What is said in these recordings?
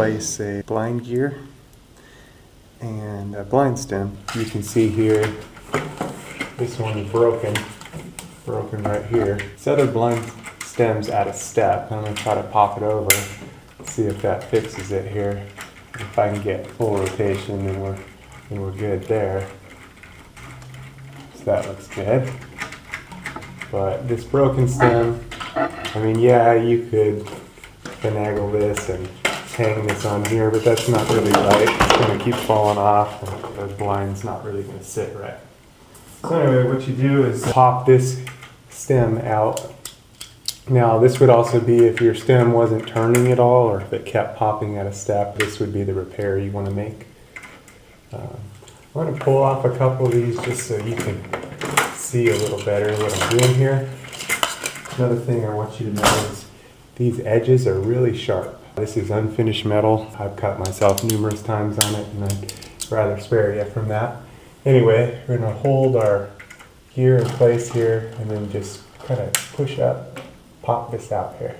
replace a blind gear and a blind stem. You can see here, this one is broken right here. This other blind stem's at a step. I'm going to try to pop it over, see if that fixes it here. If I can get full rotation, then we're good there. So that looks good. But this broken stem, I mean, yeah, you could finagle this and hang this on here, but that's not really right. It's going to keep falling off, and the blind's not really going to sit right. So anyway, what you do is pop this stem out. Now, this would also be if your stem wasn't turning at all, or if it kept popping at a step, this would be the repair you want to make. I'm going to pull off a couple of these just so you can see a little better what I'm doing here. Another thing I want you to know is these edges are really sharp. This is unfinished metal. I've cut myself numerous times on it, and I'd rather spare you from that. Anyway, we're going to hold our gear in place here and then just kind of push up, pop this out here.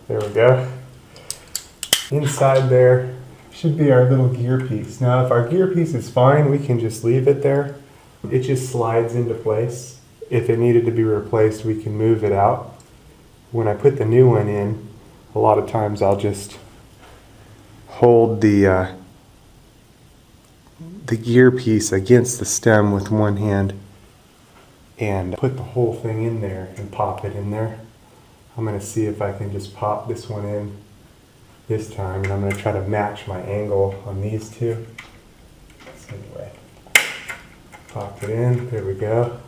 There we go. Inside there should be our little gear piece. Now, if our gear piece is fine, we can just leave it there. It just slides into place. If it needed to be replaced, we can move it out. When I put the new one in, a lot of times I'll just hold the gear piece against the stem with one hand and put the whole thing in there and pop it in there. I'm going to see if I can just pop this one in this time, and I'm going to try to match my angle on these two. So anyway, pop it in, there we go.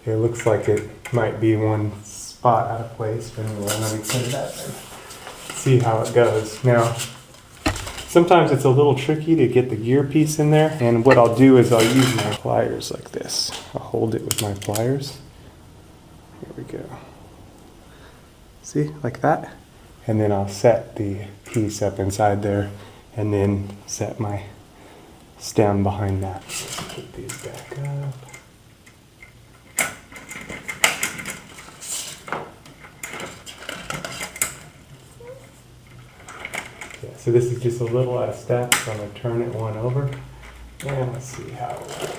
It looks like it might be one spot out of place, but anyway, let me put it up and see how it goes. Now, sometimes it's a little tricky to get the gear piece in there, and what I'll do is I'll use my pliers like this. I'll hold it with my pliers. Here we go. See, like that? And then I'll set the piece up inside there, and then set my stem behind that. Let's put these back up. So this is just a little out of step, so I'm going to turn it one over, and let's see how it works.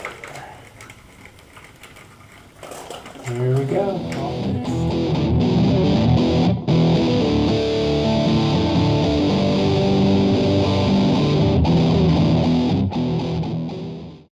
There we go.